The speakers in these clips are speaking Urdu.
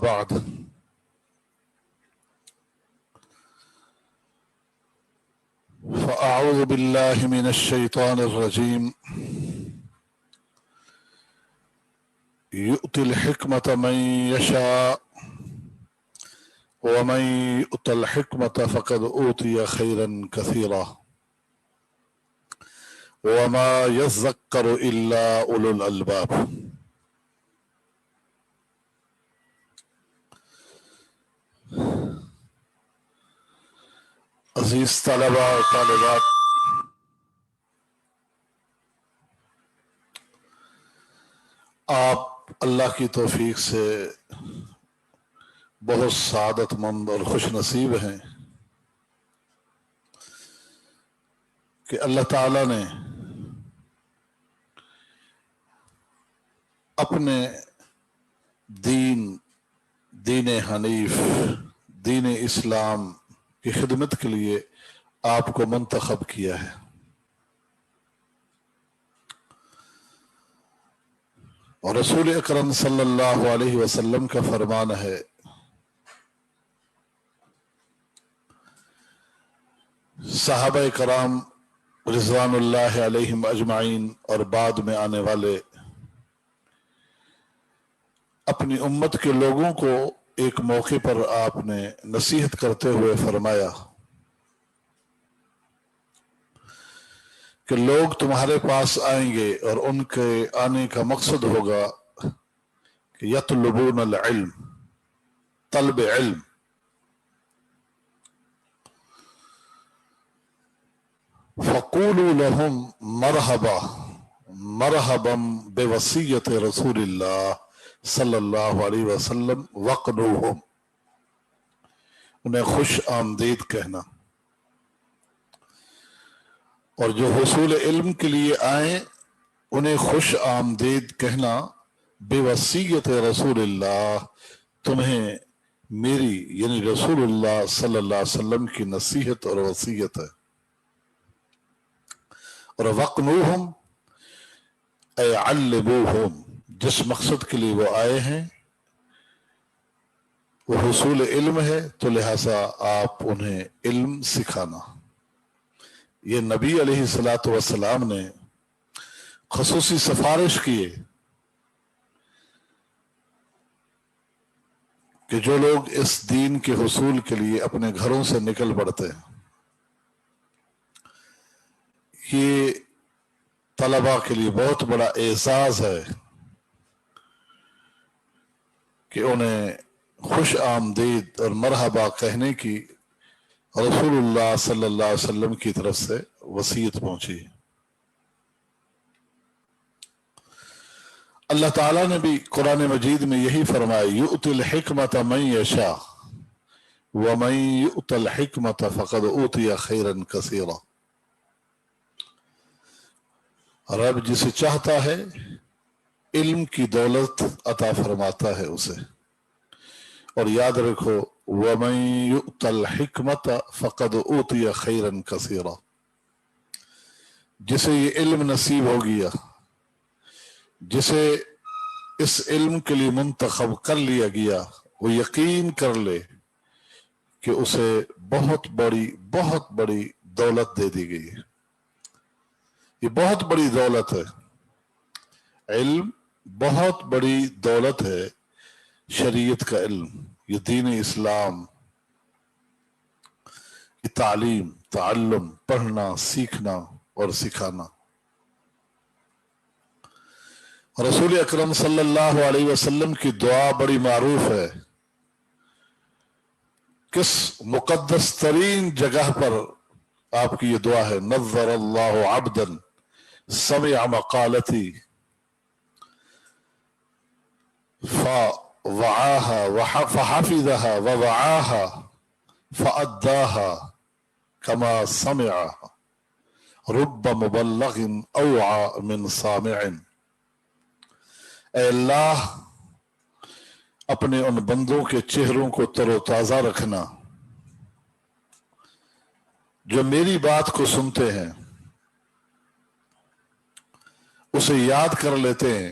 بعد فأعوذ بالله من الشيطان الرجيم يؤتي الحكمة من يشاء ومن يؤت الحكمة فقد أوتي خيرا كثيرا وما يذكر إلا أولو الألباب۔ عزیز طلباء اور طالبات، آپ اللہ کی توفیق سے بہت سعادت مند اور خوش نصیب ہیں کہ اللہ تعالی نے اپنے دین حنیف، دین اسلام کی خدمت کے لیے آپ کو منتخب کیا ہے، اور رسول اکرم صلی اللہ علیہ وسلم کا فرمان ہے صحابہ کرام رضوان اللہ علیہم اجمعین اور بعد میں آنے والے اپنی امت کے لوگوں کو ایک موقع پر آپ نے نصیحت کرتے ہوئے فرمایا کہ لوگ تمہارے پاس آئیں گے اور ان کے آنے کا مقصد ہوگا کہ یطلبون العلم، طلب علم، فقولوا لهم مرحبا مرحبا بوصیت رسول اللہ صلی اللہ علیہ وسلم وقنوہم، انہیں خوش آمدید کہنا، اور جو حصول علم کے لیے آئیں انہیں خوش آمدید کہنا بوصیت رسول اللہ، تمہیں میری یعنی رسول اللہ صلی اللہ علیہ وسلم کی نصیحت اور وصیت ہے، اور وقنوہم اے علموہم، جس مقصد کے لیے وہ آئے ہیں وہ حصول علم ہے، تو لہٰذا آپ انہیں علم سکھانا۔ یہ نبی علیہ الصلوۃ والسلام نے خصوصی سفارش کیے کہ جو لوگ اس دین کے حصول کے لیے اپنے گھروں سے نکل پڑتے ہیں، یہ طلباء کے لیے بہت بڑا اعزاز ہے کہ انہیں خوش آمدید اور مرحبا کہنے کی رسول اللہ صلی اللہ علیہ وسلم کی طرف سے وصیت پہنچی۔ اللہ تعالیٰ نے بھی قرآن مجید میں یہی فرمایا، یؤتی الحکمت من یشاء ومن یؤت الحکمت فقد اوتی خیرا کثیرا، رب جسے چاہتا ہے علم کی دولت عطا فرماتا ہے اسے، اور یاد رکھو وَمَن يُؤْتَ الْحِكْمَةَ فَقَدْ أُوتِيَ خَيْرًا كَثِيرًا، جسے یہ علم نصیب ہو گیا، جسے اس علم کے لیے منتخب کر لیا گیا، وہ یقین کر لے کہ اسے بہت بڑی دولت دے دی گئی ہے۔ یہ بہت بڑی دولت ہے، علم بہت بڑی دولت ہے، شریعت کا علم، یہ دین اسلام کی تعلیم، تعلم، پڑھنا، سیکھنا اور سکھانا۔ رسول اکرم صلی اللہ علیہ وسلم کی دعا بڑی معروف ہے، کس مقدس ترین جگہ پر آپ کی یہ دعا ہے، نظر اللہ عبدا سمع مقالتی فوعاها فحفظها ووعاها فأداها كما سمعها رب مبلغ اوعى من سامع۔ اے اللہ، اپنے ان بندوں کے چہروں کو تر و تازہ رکھنا جو میری بات کو سنتے ہیں، اسے یاد کر لیتے ہیں،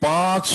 5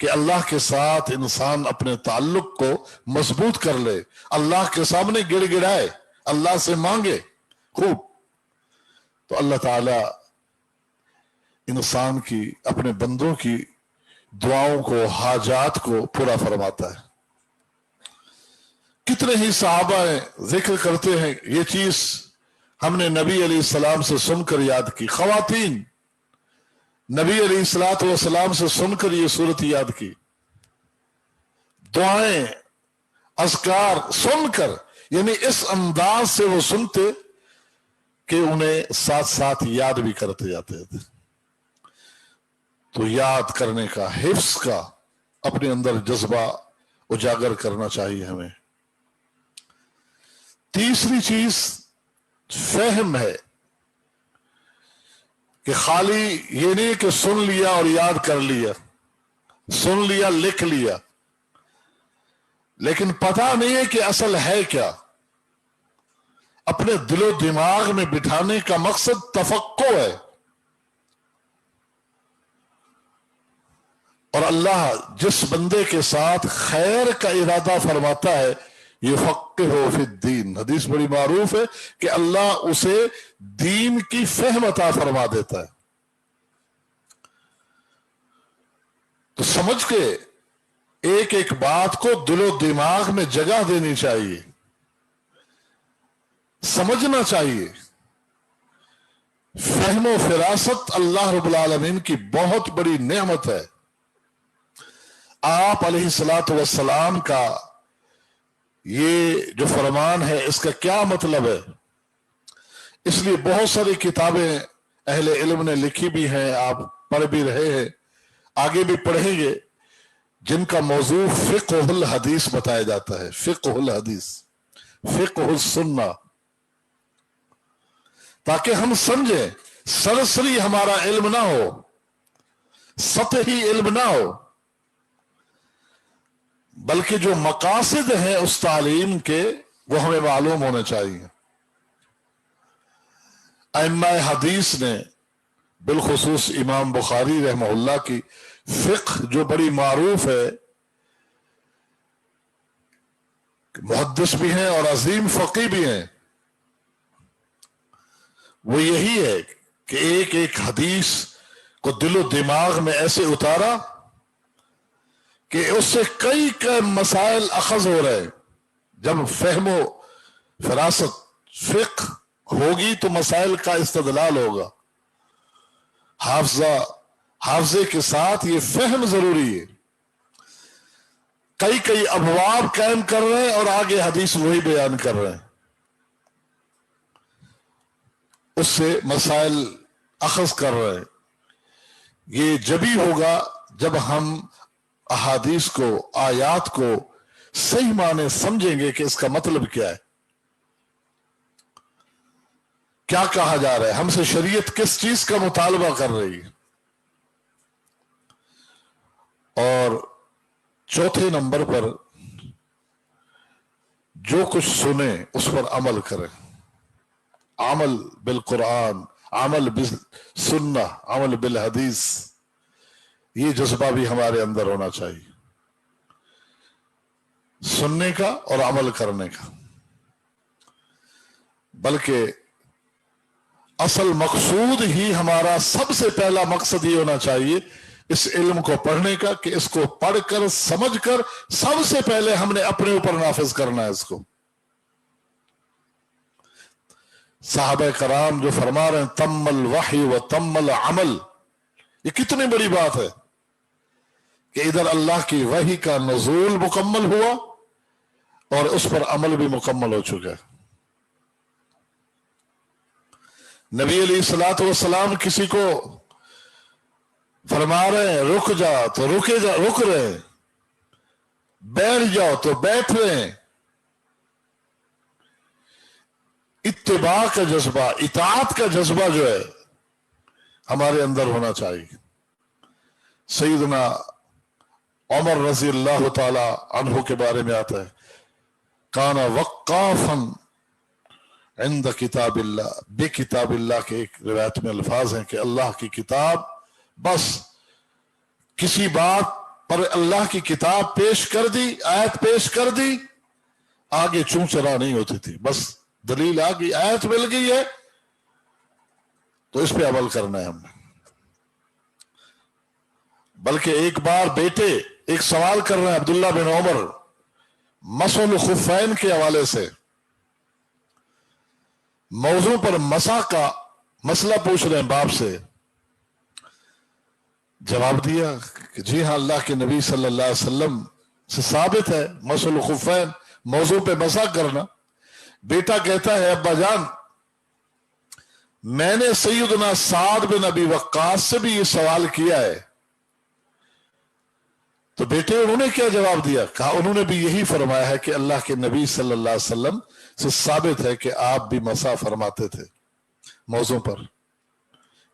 کہ اللہ کے ساتھ انسان اپنے تعلق کو مضبوط کر لے، اللہ کے سامنے گڑ گڑائے، اللہ سے مانگے خوب، تو اللہ تعالی انسان کی، اپنے بندوں کی دعاؤں کو، حاجات کو پورا فرماتا ہے۔ کتنے ہی صحابہ ذکر کرتے ہیں، یہ چیز ہم نے نبی علیہ السلام سے سن کر یاد کی، خواتین نبی علیہ السلام سے سن کر یہ صورت یاد کی، دعائیں اذکار سن کر، یعنی اس انداز سے وہ سنتے کہ انہیں ساتھ ساتھ یاد بھی کرتے جاتے تھے۔ تو یاد کرنے کا، حفظ کا اپنے اندر جذبہ اجاگر کرنا چاہیے ہمیں۔ تیسری چیز فہم ہے، کہ خالی یہ نہیں کہ سن لیا اور یاد کر لیا، سن لیا لکھ لیا، لیکن پتہ نہیں ہے کہ اصل ہے کیا۔ اپنے دل و دماغ میں بٹھانے کا مقصد تفقع ہے، اور اللہ جس بندے کے ساتھ خیر کا ارادہ فرماتا ہے، یفقہہ فی الدین، حدیث بڑی معروف ہے کہ اللہ اسے دین کی فہم عطا فرما دیتا ہے۔ تو سمجھ کے ایک ایک بات کو دل و دماغ میں جگہ دینی چاہیے، سمجھنا چاہیے۔ فہم و فراست اللہ رب العالمین کی بہت بڑی نعمت ہے۔ آپ علیہ الصلوۃ والسلام کا یہ جو فرمان ہے، اس کا کیا مطلب ہے؟ اس لیے بہت ساری کتابیں اہل علم نے لکھی بھی ہیں، آپ پڑھ بھی رہے ہیں، آگے بھی پڑھیں گے، جن کا موضوع فقہ الحدیث بتایا جاتا ہے۔ فقہ الحدیث، فقہ السنہ، تاکہ ہم سمجھیں، سرسری ہمارا علم نہ ہو، سطحی علم نہ ہو، بلکہ جو مقاصد ہیں اس تعلیم کے وہ ہمیں معلوم ہونے چاہیے۔ ائمہ حدیث نے، بالخصوص امام بخاری رحمہ اللہ کی فقہ جو بڑی معروف ہے، محدث بھی ہیں اور عظیم فقی بھی ہیں، وہ یہی ہے کہ ایک ایک حدیث کو دل و دماغ میں ایسے اتارا کہ اس سے کئی مسائل اخذ ہو رہے ہیں۔ جب فہم و فراست، فقہ ہوگی تو مسائل کا استدلال ہوگا، حافظے کے ساتھ یہ فہم ضروری ہے۔ کئی ابواب قائم کر رہے ہیں اور آگے حدیث وہی بیان کر رہے ہیں، اس سے مسائل اخذ کر رہے ہیں۔ یہ جبھی ہوگا جب ہم احادیث کو، آیات کو صحیح معنی سمجھیں گے کہ اس کا مطلب کیا ہے، کیا کہا جا رہا ہے، ہم سے شریعت کس چیز کا مطالبہ کر رہی ہے۔ اور چوتھے نمبر پر جو کچھ سنیں اس پر عمل کریں، عمل بالقرآن، عمل بالسنہ، عمل بالحدیث، یہ جذبہ بھی ہمارے اندر ہونا چاہیے، سننے کا اور عمل کرنے کا۔ بلکہ اصل مقصود ہی ہمارا، سب سے پہلا مقصد یہ ہونا چاہیے اس علم کو پڑھنے کا، کہ اس کو پڑھ کر، سمجھ کر، سب سے پہلے ہم نے اپنے اوپر نافذ کرنا ہے اس کو۔ صحابہ کرام جو فرما رہے ہیں تم الوحی و تم العمل، یہ کتنی بڑی بات ہے کہ ادھر اللہ کی وحی کا نزول مکمل ہوا اور اس پر عمل بھی مکمل ہو چکا ہے۔ نبی علیہ الصلوۃ والسلام کسی کو فرما رہے ہیں رک جا تو رک رہے ہیں، بیٹھ جاؤ تو بیٹھ رہے ہیں۔ اتباع کا جذبہ، اطاعت کا جذبہ جو ہے ہمارے اندر ہونا چاہیے۔ سیدنا عمر رضی اللہ تعالی عنہ کے بارے میں آتا ہے، کانا وقافا عند کتاب اللہ، بے کتاب اللہ کے ایک روایت میں الفاظ ہیں کہ اللہ کی کتاب، بس کسی بات پر اللہ کی کتاب پیش کر دی، آیت پیش کر دی، آگے چون چرا نہیں ہوتی تھی، بس دلیل آ گئی، آیت مل گئی ہے تو اس پہ عمل کرنا ہے ہم نے۔ بلکہ ایک بار بیٹے ایک سوال کر رہے ہیں عبداللہ بن عمر مسح الخفین کے حوالے سے، موضوع پر مسح کا مسئلہ پوچھ رہے ہیں باپ سے، جواب دیا کہ جی ہاں اللہ کے نبی صلی اللہ علیہ وسلم سے ثابت ہے مسح الخفین، موضوع پہ مسح کرنا۔ بیٹا کہتا ہے ابا جان میں نے سیدنا سعد بن ابی وقاص سے بھی یہ سوال کیا ہے، تو بیٹے انہوں نے کیا جواب دیا؟ کہا انہوں نے بھی یہی فرمایا ہے کہ اللہ کے نبی صلی اللہ علیہ وسلم سے ثابت ہے کہ آپ بھی مسح فرماتے تھے موضوع پر۔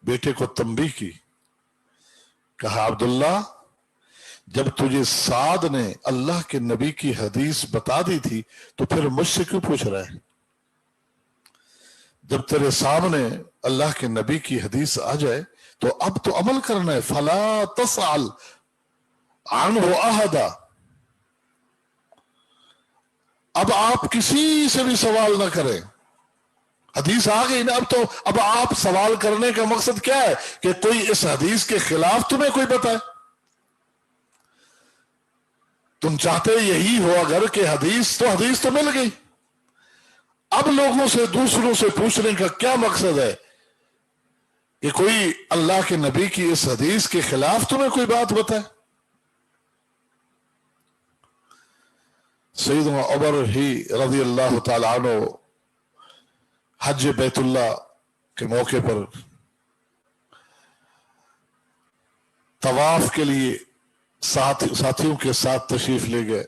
بیٹے کو تنبیہ کی، کہا عبداللہ جب تجھے سعد نے اللہ کے نبی کی حدیث بتا دی تھی تو پھر مجھ سے کیوں پوچھ رہا ہے؟ جب تیرے سامنے اللہ کے نبی کی حدیث آ جائے تو اب تو عمل کرنا ہے، فلا تسأل عنہ احدا، اب آپ کسی سے بھی سوال نہ کریں، حدیث آ گئی نا، اب آپ سوال کرنے کا مقصد کیا ہے کہ کوئی اس حدیث کے خلاف تمہیں کوئی بتائے؟ تم چاہتے یہی ہو اگر کہ حدیث تو مل گئی، اب لوگوں سے دوسروں سے پوچھنے کا کیا مقصد ہے کہ کوئی اللہ کے نبی کی اس حدیث کے خلاف تمہیں کوئی بات بتائے؟ سیدنا عمر ہی رضی اللہ تعالی عنہ حج بیت اللہ کے موقع پر طواف کے لیے ساتھیوں کے ساتھ تشریف لے گئے۔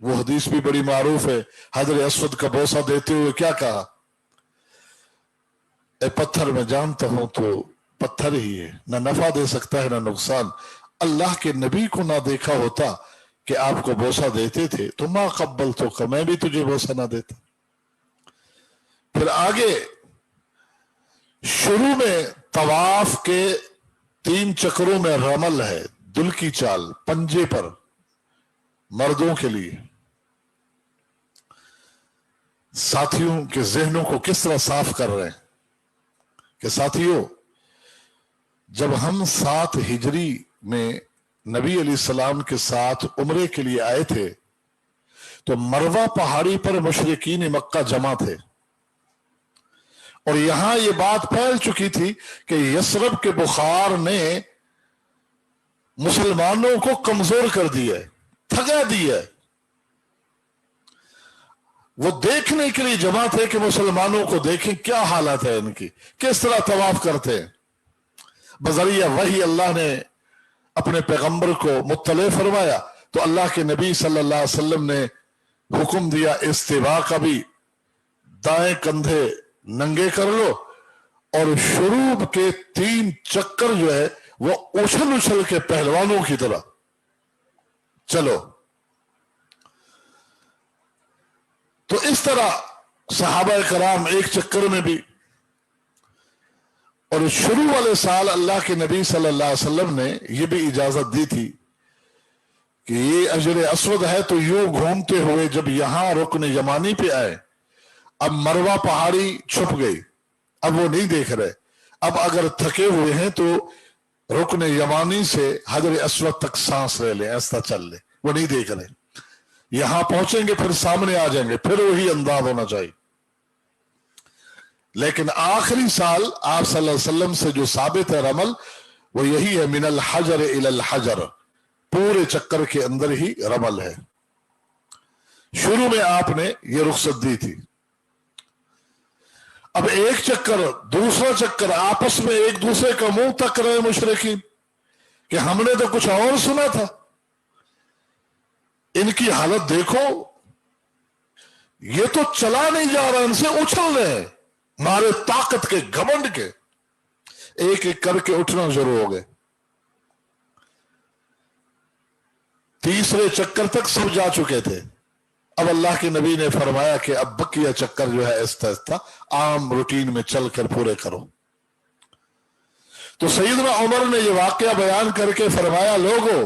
وہ حدیث بھی بڑی معروف ہے، حجر اسود کا بوسہ دیتے ہوئے کیا کہا؟ اے پتھر میں جانتا ہوں تو پتھر ہی ہے، نہ نفع دے سکتا ہے نہ نقصان، اللہ کے نبی کو نہ دیکھا ہوتا کہ آپ کو بوسہ دیتے تھے تو ما قبلتو کا، میں بھی تجھے بوسہ نہ دیتا۔ پھر آگے شروع میں طواف کے 3 چکروں میں رمل ہے، دل کی چال پنجے پر مردوں کے لیے۔ ساتھیوں کے ذہنوں کو کس طرح صاف کر رہے ہیں کہ ساتھیوں جب ہم 7 ہجری میں نبی علیہ السلام کے ساتھ عمرے کے لیے آئے تھے تو مروہ پہاڑی پر مشرکین مکہ جمع تھے، اور یہاں یہ بات پھیل چکی تھی کہ یثرب کے بخار نے مسلمانوں کو کمزور کر دیا ہے، تھکا دیا ہے۔ وہ دیکھنے کے لیے جمع تھے کہ مسلمانوں کو دیکھیں کیا حالت ہے ان کی، کس طرح طواف کرتے ہیں۔ بذریعہ وحی اللہ نے اپنے پیغمبر کو مطلع فرمایا تو اللہ کے نبی صلی اللہ علیہ وسلم نے حکم دیا استوا کا بھی، دائیں کندھے ننگے کر لو، اور شروع کے 3 چکر جو ہے وہ اچھل اچھل کے پہلوانوں کی طرح چلو۔ تو اس طرح صحابہ کرام ایک چکر میں بھی، اور شروع والے سال اللہ کے نبی صلی اللہ علیہ وسلم نے یہ بھی اجازت دی تھی کہ یہ حجر اسود ہے تو یوں گھومتے ہوئے جب یہاں رکن یمانی پہ آئے، اب مروہ پہاڑی چھپ گئی، اب وہ نہیں دیکھ رہے، اب اگر تھکے ہوئے ہیں تو رکن یمانی سے حجر اسود تک سانس لے لیں، ایسا چل لیں، وہ نہیں دیکھ رہے۔ یہاں پہنچیں گے پھر سامنے آ جائیں گے، پھر وہی انداز ہونا چاہیے۔ لیکن آخری سال آپ صلی اللہ علیہ وسلم سے جو ثابت ہے رمل، وہ یہی ہے من الحجر الی الحجر، پورے چکر کے اندر ہی رمل ہے۔ شروع میں آپ نے یہ رخصت دی تھی، اب ایک چکر دوسرا چکر آپس میں ایک دوسرے کا منہ تک رہے مشرکین کہ ہم نے تو کچھ اور سنا تھا، ان کی حالت دیکھو، یہ تو چلا نہیں جا رہا، ان سے اچھل رہے ہیں، مارے طاقت کے گھمنڈ کے، ایک ایک کر کے اٹھنا شروع ہو گئے۔ تیسرے چکر تک سب جا چکے تھے، اب اللہ کے نبی نے فرمایا کہ اب بقیہ چکر جو ہے آہستہ آہستہ عام روٹین میں چل کر پورے کرو۔ تو سیدنا عمر نے یہ واقعہ بیان کر کے فرمایا لوگو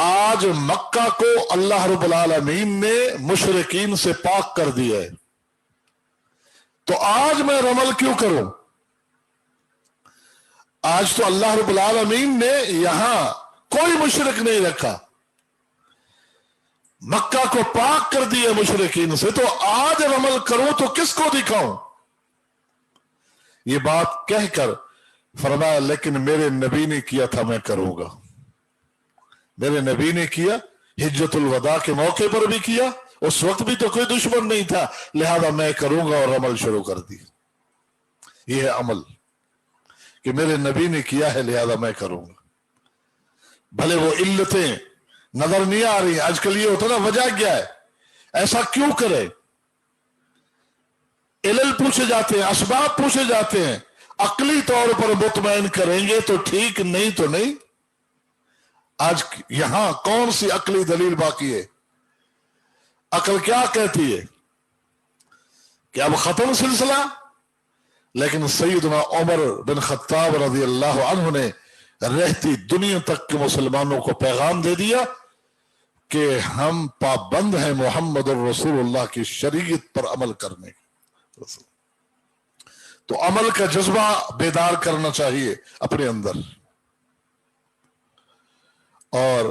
آج مکہ کو اللہ رب العالمین نے مشرکین سے پاک کر دیا ہے، تو آج میں رمل کیوں کروں؟ آج تو اللہ رب العالمین نے یہاں کوئی مشرک نہیں رکھا، مکہ کو پاک کر دیا مشرکین سے، تو آج رمل کروں تو کس کو دکھاؤں؟ یہ بات کہہ کر فرمایا لیکن میرے نبی نے کیا تھا میں کروں گا، میرے نبی نے کیا، حجت الوداع کے موقع پر بھی کیا، اس وقت بھی تو کوئی دشمن نہیں تھا، لہذا میں کروں گا، اور عمل شروع کر دی۔ یہ ہے عمل کہ میرے نبی نے کیا ہے لہذا میں کروں گا، بھلے وہ علتیں نظر نہیں آ رہی۔ آج کل یہ ہوتا نا وجہ کیا ہے، ایسا کیوں کرے، علل پوچھے جاتے ہیں، اسباب پوچھے جاتے ہیں، عقلی طور پر مطمئن کریں گے تو ٹھیک، نہیں تو نہیں۔ آج یہاں کون سی عقلی دلیل باقی ہے؟ عقل کیا کہتی ہے کہ اب ختم سلسلہ؟ لیکن سیدنا عمر بن خطاب رضی اللہ عنہ نے رہتی دنیا تک کے مسلمانوں کو پیغام دے دیا کہ ہم پابند ہیں محمد الرسول اللہ کی شریعت پر عمل کرنے۔ تو عمل کا جذبہ بیدار کرنا چاہیے اپنے اندر۔ اور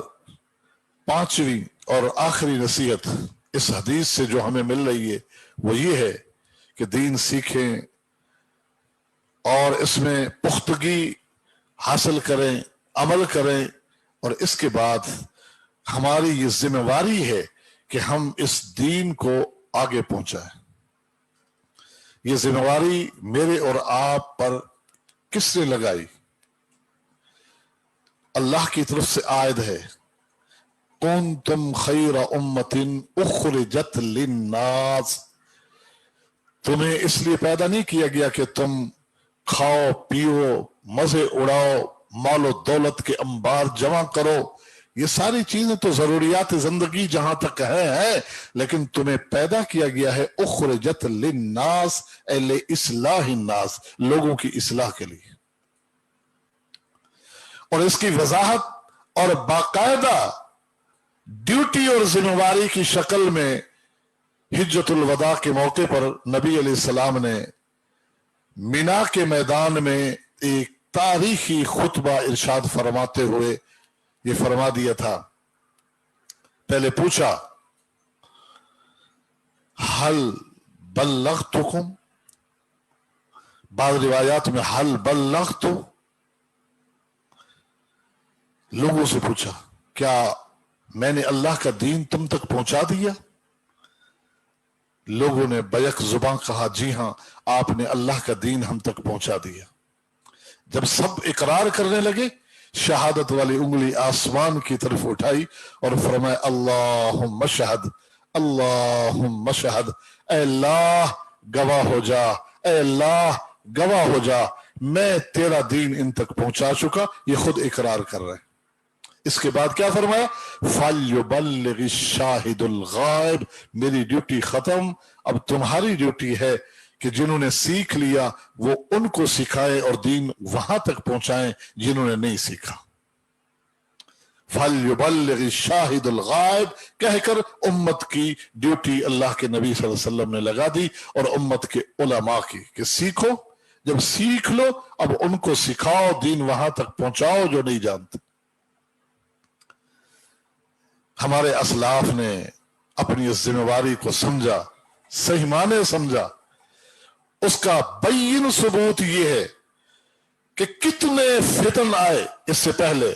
پانچویں اور آخری نصیحت اس حدیث سے جو ہمیں مل رہی ہے وہ یہ ہے کہ دین سیکھیں اور اس میں پختگی حاصل کریں، عمل کریں، اور اس کے بعد ہماری یہ ذمہ داری ہے کہ ہم اس دین کو آگے پہنچائیں۔ یہ ذمہ داری میرے اور آپ پر کس نے لگائی؟ اللہ کی طرف سے عائد ہے، کنتم خیر امت اخرجت للناس، تمہیں اس لیے پیدا نہیں کیا گیا کہ تم کھاؤ پیو مزے اڑاؤ مال و دولت کے انبار جمع کرو، یہ ساری چیزیں تو ضروریات زندگی جہاں تک ہے، لیکن تمہیں پیدا کیا گیا ہے اخرجت للناس اے لاصلاح الناس، لوگوں کی اصلاح کے لیے۔ اور اس کی وضاحت اور باقاعدہ ڈیوٹی اور ذمہ داری کی شکل میں حجت الوداع کے موقع پر نبی علیہ السلام نے مینا کے میدان میں ایک تاریخی خطبہ ارشاد فرماتے ہوئے یہ فرما دیا تھا۔ پہلے پوچھا حل بلغتکم، بعض روایات میں حل بلغت، لوگوں سے پوچھا کیا میں نے اللہ کا دین تم تک پہنچا دیا؟ لوگوں نے بیک زبان کہا جی ہاں آپ نے اللہ کا دین ہم تک پہنچا دیا۔ جب سب اقرار کرنے لگے، شہادت والی انگلی آسمان کی طرف اٹھائی اور فرمایا اللہم شہد، اللہم شہد، اے اللہ گواہ ہو جا، اے اللہ گواہ ہو جا، میں تیرا دین ان تک پہنچا چکا۔ یہ خود اقرار کر رہے ہیں۔ اس کے بعد کیا فرمایا؟ فَلْيُبَلِّغِ الشَّاهِدُ الْغَائِبُ، میری ڈیوٹی ختم، اب تمہاری ڈیوٹی ہے کہ جنہوں نے سیکھ لیا وہ ان کو سکھائے اور دین وہاں تک پہنچائیں جنہوں نے نہیں سیکھا۔ فَلْيُبَلِّغِ الشَّاهِدُ الْغَائِبُ کہہ کر امت کی ڈیوٹی اللہ کے نبی صلی اللہ علیہ وسلم نے لگا دی، اور امت کے علماء کی کہ سیکھو، جب سیکھ لو اب ان کو سکھاؤ، دین وہاں تک پہنچاؤ جو نہیں جانتے۔ ہمارے اسلاف نے اپنی اس ذمہ داری کو سمجھا، صحیح معنی سمجھا۔ اس کا بین ثبوت یہ ہے کہ کتنے فتن آئے اس سے پہلے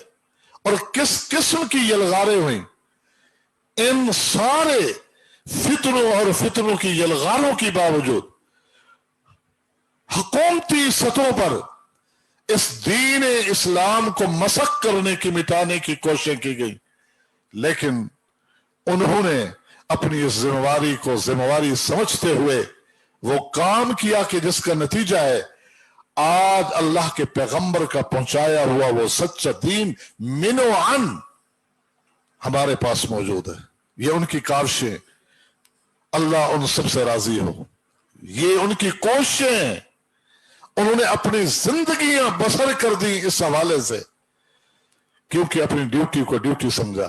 اور کس قسم کی یلغاریں ہوئیں، ان سارے فتنوں اور فتنوں کی یلغاروں کی باوجود حکومتی سطحوں پر اس دین اسلام کو مسخ کرنے کی، مٹانے کی کوششیں کی گئی، لیکن انہوں نے اپنی اس ذمہ داری کو ذمہ داری سمجھتے ہوئے وہ کام کیا کہ جس کا نتیجہ ہے آج اللہ کے پیغمبر کا پہنچایا ہوا وہ سچا دین من و عن ہمارے پاس موجود ہے۔ یہ ان کی کاوشیں، اللہ ان سب سے راضی ہو، یہ ان کی کوششیں، انہوں نے اپنی زندگیاں بسر کر دی اس حوالے سے، کیونکہ اپنی ڈیوٹی کو ڈیوٹی سمجھا۔